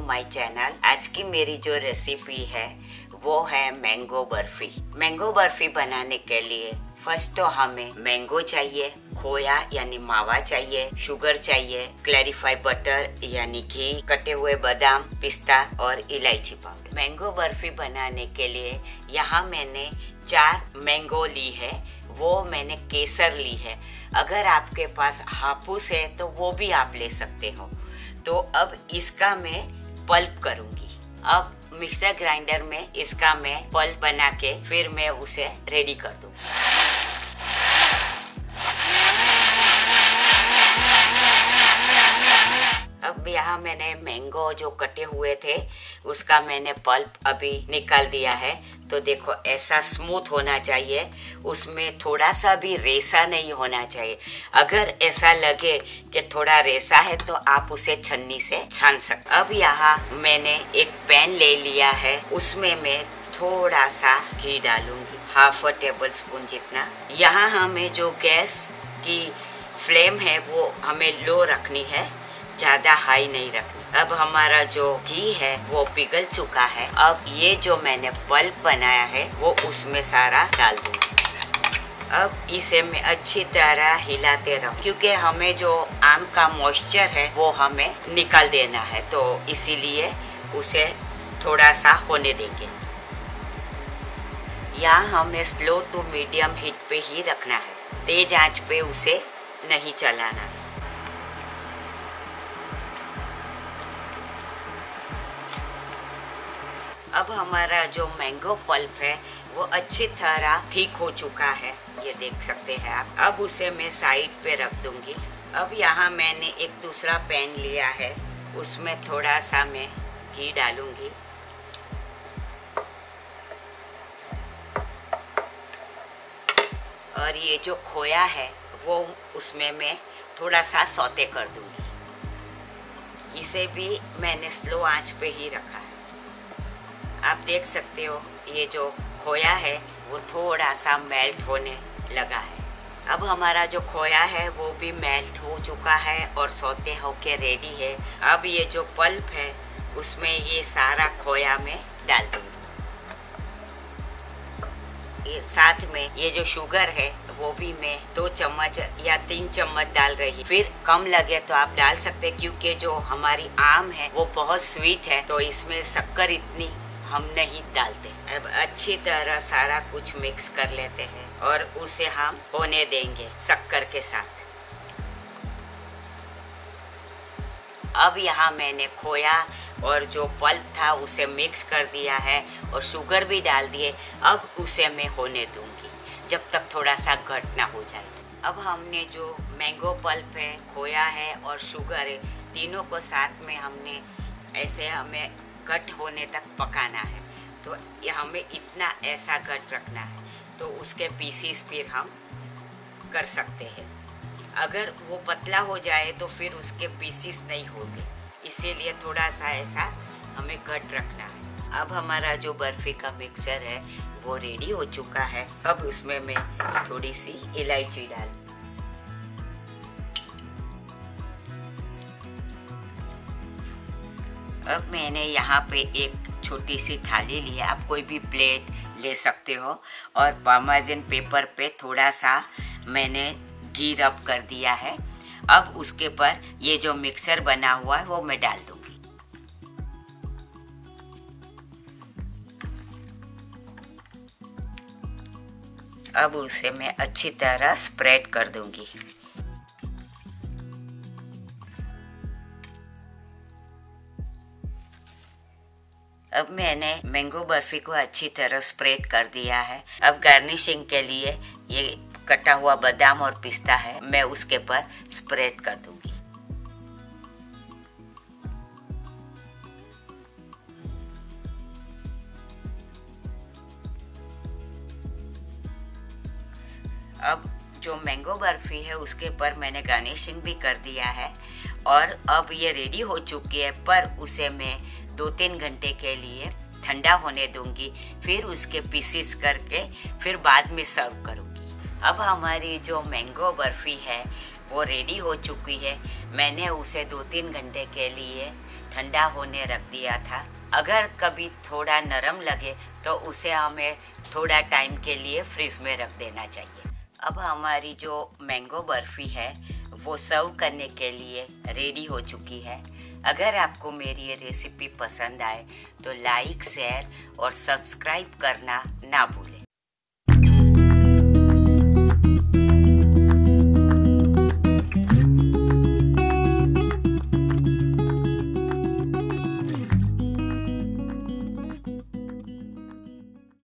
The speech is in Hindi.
My channel. आज की मेरी जो रेसिपी है वो है मैंगो बर्फी। मैंगो बर्फी बनाने के लिए फर्स्ट तो हमें मैंगो चाहिए, खोया यानी मावा चाहिए, शुगर चाहिए, क्लैरिफाई बटर यानी घी, कटे हुए बादाम, पिस्ता और इलायची पाउडर। मैंगो बर्फी बनाने के लिए यहाँ मैंने 4 मैंगो ली है, वो मैंने केसर ली है। अगर आपके पास हापुस है तो वो भी आप ले सकते हो। तो अब इसका मैं पल्प करूंगी। अब मिक्सर ग्राइंडर में इसका मैं पल्प बना के फिर मैं उसे रेडी कर दूंगी। अब यहाँ मैंने मैंगो जो कटे हुए थे उसका मैंने पल्प अभी निकाल दिया है। तो देखो ऐसा स्मूथ होना चाहिए, उसमें थोड़ा सा भी रेसा नहीं होना चाहिए। अगर ऐसा लगे कि थोड़ा रेसा है तो आप उसे छन्नी से छान सकते। अब यहाँ मैंने एक पैन ले लिया है, उसमें मैं थोड़ा सा घी डालूंगी, ½ टेबल स्पून जितना। यहाँ हमें जो गैस की फ्लेम है वो हमें लो रखनी है, ज्यादा हाई नहीं रखनी। अब हमारा जो घी है वो पिघल चुका है। अब ये जो मैंने पल्प बनाया है वो उसमें सारा डाल दूंगी। अब इसे मैं अच्छी तरह हिलाते रहूं, क्योंकि हमें जो आम का मॉइस्चर है वो हमें निकाल देना है, तो इसीलिए उसे थोड़ा सा होने देंगे। यहाँ हमें स्लो टू मीडियम हीट पे ही रखना है, तेज आंच पे उसे नहीं चलाना। अब हमारा जो मैंगो पल्प है वो अच्छी तरह ठीक हो चुका है, ये देख सकते हैं आप। अब उसे मैं साइड पे रख दूंगी। अब यहाँ मैंने एक दूसरा पैन लिया है, उसमें थोड़ा सा मैं घी डालूंगी। और ये जो खोया है वो उसमें मैं थोड़ा सा सौते कर दूंगी। इसे भी मैंने स्लो आंच पे ही रखा है। आप देख सकते हो ये जो खोया है वो थोड़ा सा मेल्ट होने लगा है। अब हमारा जो खोया है वो भी मेल्ट हो चुका है और सौते होके रेडी है। अब ये जो पल्प है उसमें ये सारा खोया मैं डाल दूंगी। ये साथ में ये जो शुगर है वो भी मैं 2 चम्मच या 3 चम्मच डाल रही। फिर कम लगे तो आप डाल सकते, क्योंकि जो हमारी आम है वो बहुत स्वीट है, तो इसमें शक्कर इतनी हम नहीं डालते। अब अच्छी तरह सारा कुछ मिक्स कर लेते हैं और उसे हम होने देंगे शक्कर के साथ। अब यहाँ मैंने खोया और जो पल्प था उसे मिक्स कर दिया है और शुगर भी डाल दिए। अब उसे मैं होने दूंगी जब तक थोड़ा सा घट ना हो जाए। अब हमने जो मैंगो पल्प है, खोया है और शुगर है, तीनों को साथ में हमने ऐसे हमें घट होने तक पकाना है। तो ये हमें इतना ऐसा घट रखना है, तो उसके पीसीस फिर हम कर सकते हैं। अगर वो पतला हो जाए तो फिर उसके पीसीस नहीं होंगे, इसीलिए थोड़ा सा ऐसा हमें घट रखना है। अब हमारा जो बर्फी का मिक्सचर है वो रेडी हो चुका है। अब उसमें मैं थोड़ी सी इलायची डाल। अब मैंने यहाँ पे एक छोटी सी थाली ली है, आप कोई भी प्लेट ले सकते हो, और पार्मेसन पेपर पे थोड़ा सा मैंने घी रब कर दिया है। अब उसके पर ये जो मिक्सर बना हुआ है वो मैं डाल दूंगी। अब उसे मैं अच्छी तरह स्प्रेड कर दूंगी। अब मैंने मैंगो बर्फी को अच्छी तरह स्प्रेड कर दिया है। अब गार्निशिंग के लिए ये कटा हुआ बादाम और पिस्ता है, मैं उसके पर स्प्रेड कर दूंगी। अब जो मैंगो बर्फी है उसके पर मैंने गार्निशिंग भी कर दिया है और अब ये रेडी हो चुकी है, पर उसे मैं 2-3 घंटे के लिए ठंडा होने दूंगी। फिर उसके पीसेस करके फिर बाद में सर्व करूंगी। अब हमारी जो मैंगो बर्फी है वो रेडी हो चुकी है। मैंने उसे 2-3 घंटे के लिए ठंडा होने रख दिया था। अगर कभी थोड़ा नरम लगे तो उसे हमें थोड़ा टाइम के लिए फ्रिज में रख देना चाहिए। अब हमारी जो मैंगो बर्फ़ी है वो सर्व करने के लिए रेडी हो चुकी है। अगर आपको मेरी ये रेसिपी पसंद आए तो लाइक, शेयर और सब्सक्राइब करना ना भूलें।